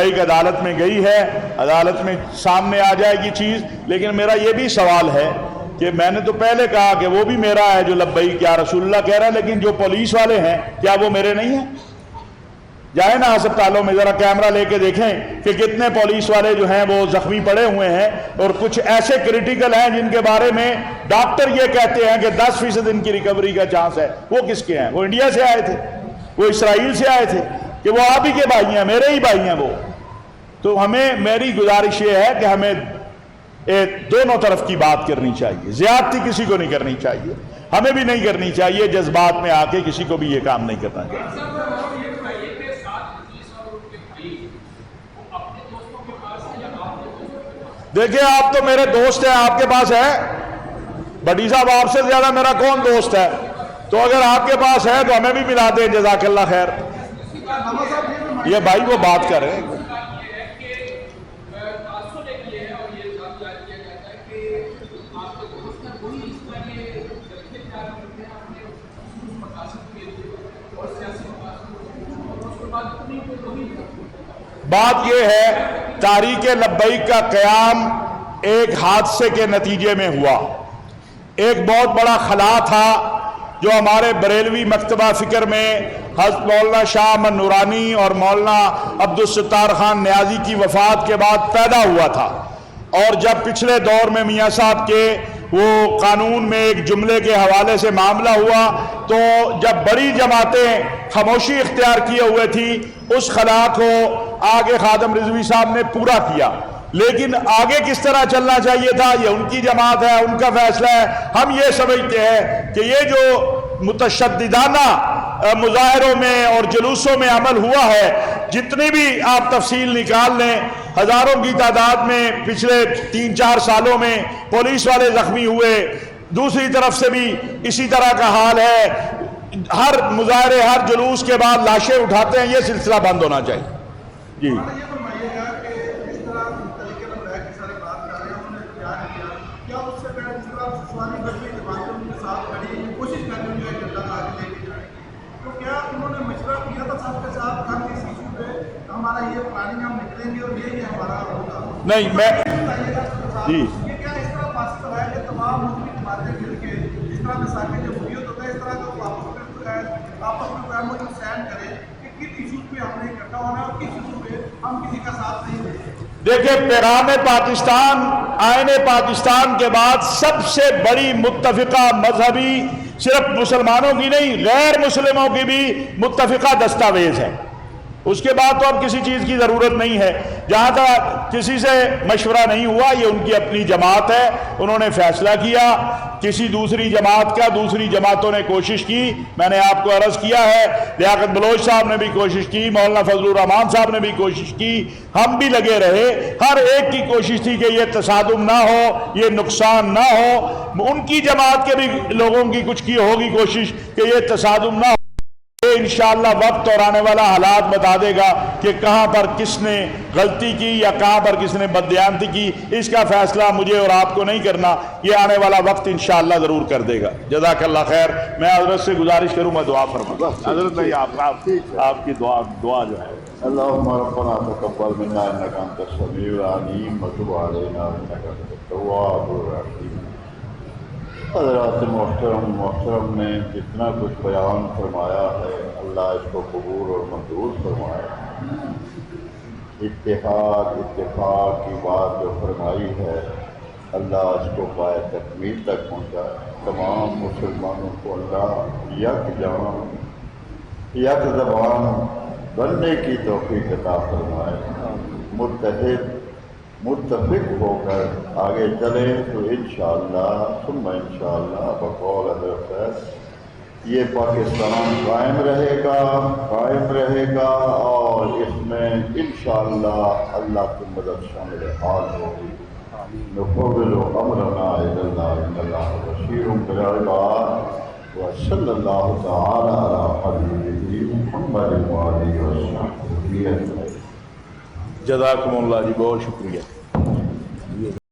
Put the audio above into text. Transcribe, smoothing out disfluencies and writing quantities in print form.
لبیک عدالت میں گئی ہے، عدالت میں سامنے آ جائے گی چیز. لیکن میرا یہ بھی سوال ہے کہ میں نے تو پہلے کہا کہ وہ بھی میرا ہے جو لبیک یا رسول اللہ کہہ رہا ہے، لیکن جو پولیس والے ہیں کیا وہ میرے نہیں ہیں؟ جائیں نا ہسپتالوں میں ذرا کیمرہ لے کے دیکھیں کہ کتنے پولیس والے جو ہیں وہ زخمی پڑے ہوئے ہیں، اور کچھ ایسے کریٹیکل ہیں جن کے بارے میں ڈاکٹر یہ کہتے ہیں کہ 10% ان کی ریکوری کا چانس ہے. وہ کس کے ہیں؟ وہ انڈیا سے آئے تھے، وہ اسرائیل سے آئے تھے، کہ وہ آپ ہی کے بھائی ہیں، میرے ہی بھائی ہیں وہ. تو میری گزارش یہ ہے کہ ہمیں دونوں طرف کی بات کرنی چاہیے، زیادتی کسی کو نہیں کرنی چاہیے، ہمیں بھی نہیں کرنی چاہیے، جذبات میں آ کے کسی کو بھی یہ کام نہیں کرنا چاہیے. دیکھیں آپ تو میرے دوست ہیں، آپ کے پاس ہے بڈی صاحب، آپ سے زیادہ میرا کون دوست ہے؟ تو اگر آپ کے پاس ہے تو ہمیں بھی ملا دیں، جزاک اللہ خیر. یہ بھائی وہ بات کر رہے ہیں. بات یہ ہے تحریک لبیک کا قیام ایک حادثے کے نتیجے میں ہوا. ایک بہت بڑا خلا تھا جو ہمارے بریلوی مکتبہ فکر میں حضرت مولانا شاہ احمد نورانی اور مولانا عبدالستار خان نیازی کی وفات کے بعد پیدا ہوا تھا. اور جب پچھلے دور میں میاں صاحب کے وہ قانون میں ایک جملے کے حوالے سے معاملہ ہوا تو جب بڑی جماعتیں خاموشی اختیار کیے ہوئے تھی اس خلا کو آگے خادم رضوی صاحب نے پورا کیا. لیکن آگے کس طرح چلنا چاہیے تھا یہ ان کی جماعت ہے، ان کا فیصلہ ہے. ہم یہ سمجھتے ہیں کہ یہ جو متشددانہ مظاہروں میں اور جلوسوں میں عمل ہوا ہے، جتنی بھی آپ تفصیل نکال لیں، ہزاروں کی تعداد میں پچھلے 3-4 سالوں میں پولیس والے زخمی ہوئے، دوسری طرف سے بھی اسی طرح کا حال ہے. ہر مظاہرے ہر جلوس کے بعد لاشیں اٹھاتے ہیں. یہ سلسلہ بند ہونا چاہیے. جی نہیں میں جی دیکھیں پیغام پاکستان آئین پاکستان کے بعد سب سے بڑی متفقہ مذہبی صرف مسلمانوں کی نہیں غیر مسلموں کی بھی متفقہ دستاویز ہے. اس کے بعد تو اب کسی چیز کی ضرورت نہیں ہے. جہاں تک کسی سے مشورہ نہیں ہوا، یہ ان کی اپنی جماعت ہے، انہوں نے فیصلہ کیا. کسی دوسری جماعت کا دوسری جماعتوں نے کوشش کی، میں نے آپ کو عرض کیا ہے، لیاقت بلوچ صاحب نے بھی کوشش کی، مولانا فضل الرحمان صاحب نے بھی کوشش کی، ہم بھی لگے رہے. ہر ایک کی کوشش تھی کہ یہ تصادم نہ ہو، یہ نقصان نہ ہو. ان کی جماعت کے بھی لوگوں کی کچھ کی ہوگی کوشش کہ یہ تصادم نہ ہو. یہ انشاءاللہ وقت اور آنے والا حالات بتا دے گا کہ کہاں پر کس نے غلطی کی یا کہاں پر کس نے بددیانتی کی. اس کا فیصلہ مجھے اور آپ کو نہیں کرنا، یہ آنے والا وقت انشاءاللہ ضرور کر دے گا. جزاک اللہ خیر. میں حضرت سے گزارش کروں گا دعا فرما. حضرت نہیں آپ کی دعا جو ہے. اللهم ربنا تقبل منا انك انت السميع العليم وتب علينا انك انت التواب الرحيم. حضرات محترم نے جتنا کچھ بیان فرمایا ہے اللہ اس کو قبول اور منظور فرمائے. اتفاق کی بات جو فرمائی ہے اللہ اس کو پائے تکمیل تک پہنچائے. تمام مسلمانوں کو اللہ یک جان یک زبان بننے کی توفیق عطا فرمائے. متفق ہو کر آگے چلیں تو انشاءاللہ ثم انشاءاللہ بقول حضرت یہ پاکستان قائم رہے گا اور اس میں انشاءاللہ اللہ کی مدد شامل حال ہوگی. نفوض امرنا الی اللہ ان اللہ بشیر بالعباد وصلی اللہ تعالی علی حبیبہ محمد وآلہ وصحبہ. جزاکم اللہ جی، بہت شکریہ.